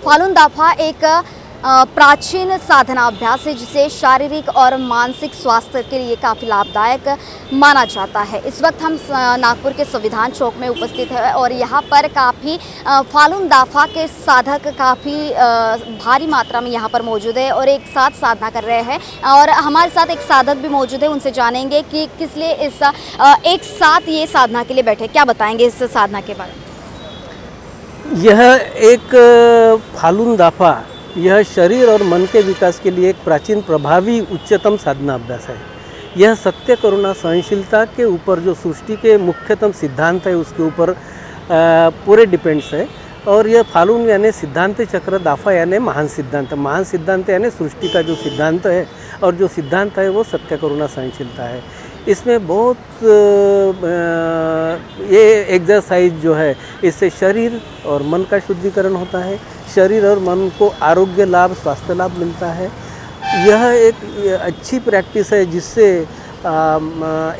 फालून दाफा एक प्राचीन साधना अभ्यास है जिसे शारीरिक और मानसिक स्वास्थ्य के लिए काफ़ी लाभदायक माना जाता है। इस वक्त हम नागपुर के संविधान चौक में उपस्थित हैं और यहाँ पर काफ़ी फालून दाफा के साधक काफ़ी भारी मात्रा में यहाँ पर मौजूद है और एक साथ साधना कर रहे हैं। और हमारे साथ एक साधक भी मौजूद है, उनसे जानेंगे कि किस लिए इस एक साथ ये साधना के लिए बैठे, क्या बताएंगे इस साधना के बारे में। यह एक फालून दाफा यह शरीर और मन के विकास के लिए एक प्राचीन प्रभावी उच्चतम साधना अभ्यास है। यह सत्य करुणा सहनशीलता के ऊपर जो सृष्टि के मुख्यतम सिद्धांत है उसके ऊपर पूरे डिपेंड्स है। और यह फालून यानी सिद्धांत चक्र, दाफा यानी महान सिद्धांत यानी सृष्टि का जो सिद्धांत है और जो सिद्धांत है वो सत्य करुणा सहनशीलता है। इसमें बहुत ये एक्सरसाइज जो है इससे शरीर और मन का शुद्धिकरण होता है, शरीर और मन को आरोग्य लाभ, स्वास्थ्य लाभ मिलता है। यह एक अच्छी प्रैक्टिस है जिससे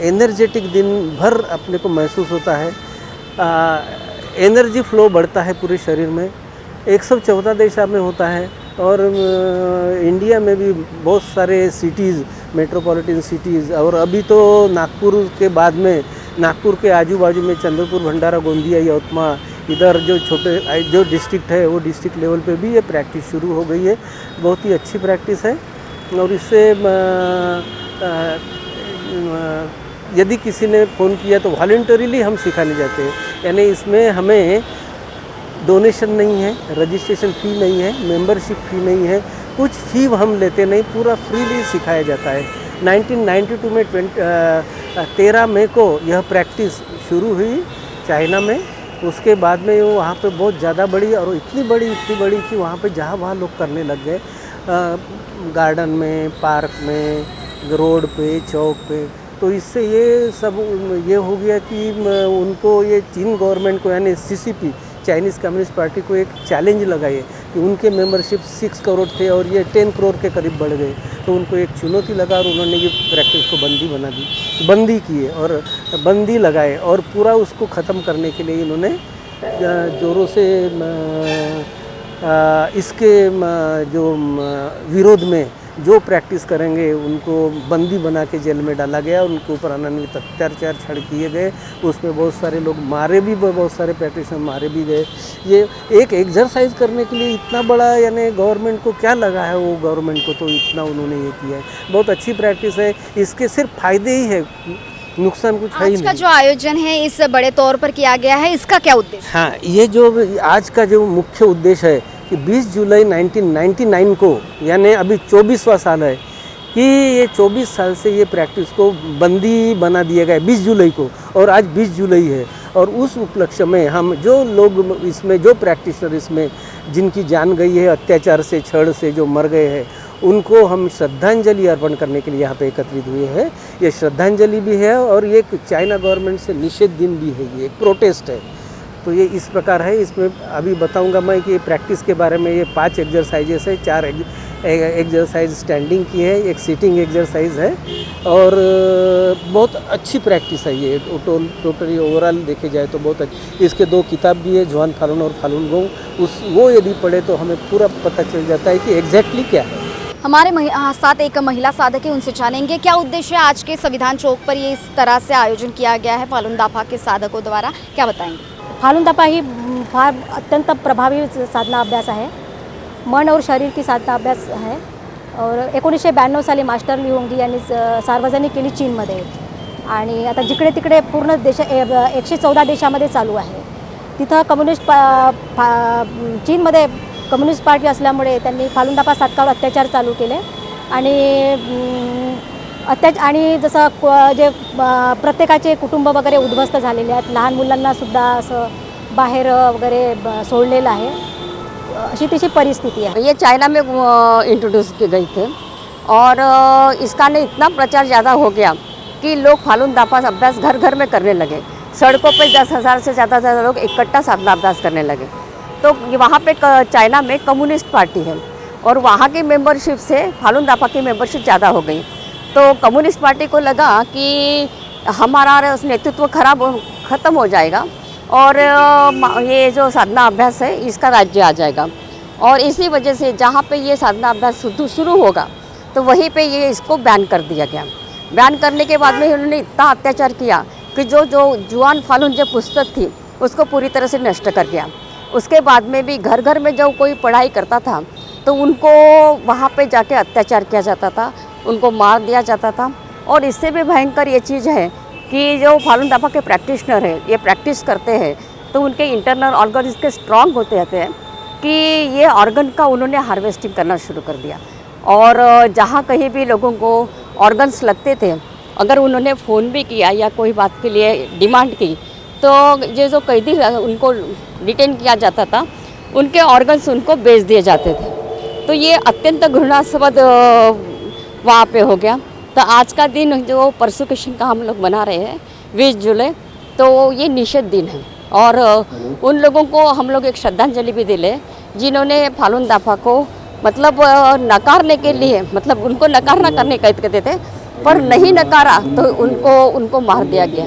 एनर्जेटिक दिन भर अपने को महसूस होता है, एनर्जी फ्लो बढ़ता है पूरे शरीर में। 114 देशों में होता है और इंडिया में भी बहुत सारे सिटीज़, मेट्रोपॉलिटन सिटीज़, और अभी तो नागपुर के बाद में नागपुर के आजू बाजू में चंद्रपुर, भंडारा, गोंदिया, यवतमा, इधर जो छोटे जो डिस्ट्रिक्ट है वो डिस्ट्रिक्ट लेवल पे भी ये प्रैक्टिस शुरू हो गई है। बहुत ही अच्छी प्रैक्टिस है और इससे यदि किसी ने फ़ोन किया तो वॉलंटरीली हम सिखाने जाते हैं, यानी इसमें हमें डोनेशन नहीं है, रजिस्ट्रेशन फ़ी नहीं है, मेंबरशिप फ़ी नहीं है, कुछ फी हम लेते नहीं, पूरा फ्रीली सिखाया जाता है। 1992 में 13 मई को यह प्रैक्टिस शुरू हुई चाइना में। उसके बाद में वो वहाँ पे बहुत ज़्यादा बड़ी और इतनी बड़ी कि वहाँ पे जहाँ वहाँ लोग करने लग गए, गार्डन में, पार्क में, रोड पे, चौक पे। तो इससे ये सब ये हो गया कि उनको ये चीन गवर्नमेंट को यानी CCP, चाइनीज़ कम्युनिस्ट पार्टी को एक चैलेंज लगाई कि उनके मेंबरशिप 6 करोड़ थे और ये 10 करोड़ के करीब बढ़ गए। तो उनको एक चुनौती लगा और उन्होंने ये प्रैक्टिस को बंदी किए और बंदी लगाए और पूरा उसको ख़त्म करने के लिए इन्होंने ज़ोरों से इसके जो विरोध में जो प्रैक्टिस करेंगे उनको बंदी बना के जेल में डाला गया, उनके ऊपर अनन्वित अत्याचार छड़ किए गए। उसमें बहुत सारे लोग मारे भी, बहुत सारे प्रैक्टिशनर मारे भी गए। ये एक एक्सरसाइज करने के लिए इतना बड़ा, यानी गवर्नमेंट को क्या लगा है, वो गवर्नमेंट को तो इतना उन्होंने ये किया है। बहुत अच्छी प्रैक्टिस है, इसके सिर्फ फायदे ही है, नुकसान कुछ है ही नहीं। आज का जो आयोजन है इस बड़े तौर पर किया गया है, इसका क्या उद्देश्य? हाँ, ये जो आज का जो मुख्य उद्देश्य है कि 20 जुलाई 1999 को, यानी अभी 24वां साल है कि ये 24 साल से ये प्रैक्टिस को बंदी बना दिया गया 20 जुलाई को, और आज 20 जुलाई है। और उस उपलक्ष्य में हम जो लोग इसमें, जो प्रैक्टिशनर इसमें जिनकी जान गई है अत्याचार से, छड़ से, जो मर गए हैं, उनको हम श्रद्धांजलि अर्पण करने के लिए यहाँ पे एकत्रित हुए हैं। ये श्रद्धांजलि भी है और ये चाइना गवर्नमेंट से निषेध दिन भी है, ये एक प्रोटेस्ट है। तो ये इस प्रकार है। इसमें अभी बताऊंगा मैं कि प्रैक्टिस के बारे में। ये 5 एक्सरसाइजेस है, 4 एक्सरसाइज स्टैंडिंग की है, एक सिटिंग एक्सरसाइज है और बहुत अच्छी प्रैक्टिस है ये। टोटली ओवरऑल देखे जाए तो बहुत अच्छी। इसके 2 किताब भी है, जुआन फालून और फालून गोंग। वो यदि पढ़े तो हमें पूरा पता चल जाता है कि एग्जैक्टली क्या है। हमारे साथ एक महिला साधक है, उनसे जानेंगे क्या उद्देश्य है आज के संविधान चौक पर ये इस तरह से आयोजन किया गया है फालून दाफा के साधकों द्वारा, क्या बताएंगे? फालून दाफा ही फार अत्यंत प्रभावी साधना अभ्यास आहे, मन और शरीर की साधना अभ्यास आहे और 1992 साली मास्टर ली होंगी यांनी सार्वजनिक केली चीनमध्ये आणि आता जिकडे तिकडे पूर्ण 114 देशामध्ये चालू आहे। तिथं चीनमध्ये कम्युनिस्ट पार्टी असल्यामुळे त्यांनी फालून दाफा साधकावर अत्याचार चालू केले आणि जसं जे प्रत्येकाचे कुटुंब वगैरे उद्ध्वस्त झालेले आहेत, लहान मुलांना सुद्धा असं बाहेर वगैरे सोडलेलं आहे, अशी तशी परिस्थिती है। ये चाइना में इंट्रोड्यूस किए गए थे और इसका ने इतना प्रचार ज़्यादा हो गया कि लोग फालून दाफा अभ्यास घर घर में करने लगे। सड़कों पे 10,000 से ज़्यादा लोग इकट्ठा साधना अभ्यास करने लगे। तो वहाँ पे चाइना में कम्युनिस्ट पार्टी है और वहाँ की मेंबरशिप से फालून दाफा की मेंबरशिप ज़्यादा हो गई। तो कम्युनिस्ट पार्टी को लगा कि हमारा नेतृत्व ख़त्म हो जाएगा और ये जो साधना अभ्यास है इसका राज्य आ जाएगा। और इसी वजह से जहाँ पे ये साधना अभ्यास शुरू होगा तो वहीं पे ये इसको बैन कर दिया गया। बैन करने के बाद में उन्होंने इतना अत्याचार किया कि जो जुआन फालून जो पुस्तक थी उसको पूरी तरह से नष्ट कर दिया। उसके बाद में भी घर घर में जब कोई पढ़ाई करता था तो उनको वहाँ पे जाके अत्याचार किया जाता था, उनको मार दिया जाता था। और इससे भी भयंकर ये चीज़ है कि जो फालून दाफा के प्रैक्टिशनर है, ये प्रैक्टिस करते हैं तो उनके इंटरनल ऑर्गन इसके स्ट्रांग होते रहते हैं कि ये ऑर्गन का उन्होंने हार्वेस्टिंग करना शुरू कर दिया। और जहाँ कहीं भी लोगों को ऑर्गन्स लगते थे, अगर उन्होंने फ़ोन भी किया या कोई बात के लिए डिमांड की तो ये जो कैदी उनको डिटेन किया जाता था, उनके ऑर्गन्स उनको बेच दिए जाते थे। तो ये अत्यंत घृणास्पद वहाँ पे हो गया। तो आज का दिन जो परसुकेशन का हम लोग मना रहे हैं 20 जुलाई, तो ये निषेध दिन है। और उन लोगों को हम लोग एक श्रद्धांजलि भी दिले जिन्होंने फालून दाफा को मतलब नकारने के लिए, मतलब उनको नकार ना करने कहते थे, पर नहीं नकारा तो उनको मार दिया गया।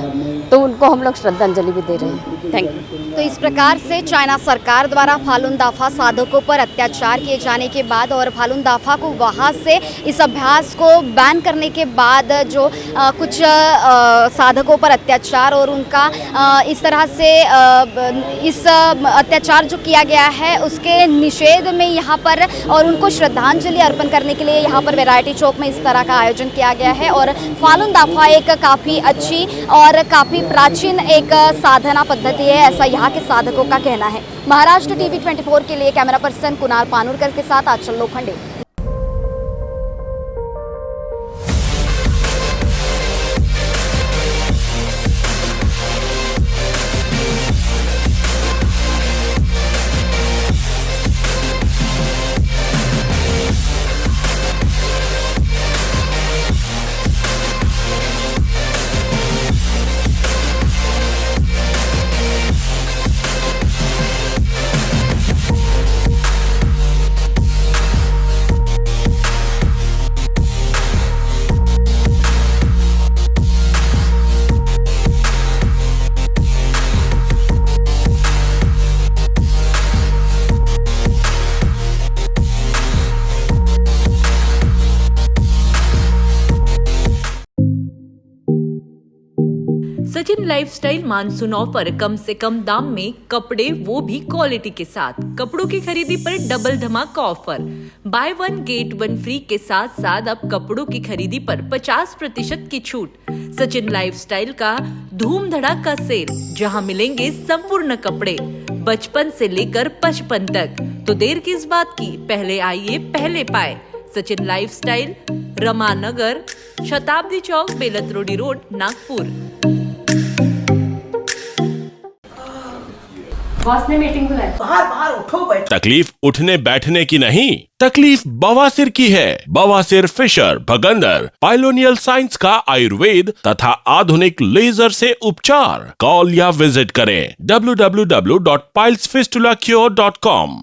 तो उनको हम लोग श्रद्धांजलि भी दे रहे हैं। Thank you. तो इस प्रकार से चाइना सरकार द्वारा फालून दाफा साधकों पर अत्याचार किए जाने के बाद और फालून दाफा को वहाँ से इस अभ्यास को बैन करने के बाद जो कुछ साधकों पर अत्याचार और उनका इस तरह से इस अत्याचार जो किया गया है उसके निषेध में यहाँ पर और उनको श्रद्धांजलि अर्पण करने के लिए यहाँ पर वैरायटी चौक में इस तरह का आयोजन किया गया है। और फालून दाफा एक काफ़ी अच्छी और काफ़ी प्राचीन एक साधना पद्धति है, ऐसा यहाँ के साधकों का कहना है। महाराष्ट्र टीवी 24 के लिए कैमरा पर्सन कुणाल पानुरकर के साथ Anchal Lokhande. Sachin lifestyle monsoon offer, कम से कम दाम में कपड़े, वो भी क्वालिटी के साथ। कपड़ों की खरीदी पर डबल धमाका ऑफर, बाय 1 गेट 1 फ्री के साथ साथ अब कपड़ों की खरीदी पर 50% की छूट। सचिन लाइफस्टाइल का धूम धड़ाका सेल, जहां मिलेंगे संपूर्ण कपड़े बचपन से लेकर 55 तक। तो देर किस बात की, पहले आइए पहले पाए। सचिन लाइफस्टाइल, रमानगर, शताब्दी चौक, बेलत रोडी रोड, नागपुर। बॉस ने मीटिंग बुलाई। बाहर उठो बैठो। तकलीफ उठने बैठने की नहीं, तकलीफ बवासीर की है। बवासीर, फिशर, भगंदर, पाइलोनियल साइंस का आयुर्वेद तथा आधुनिक लेजर से उपचार। कॉल या विजिट करें www.pilesfistulacure.com।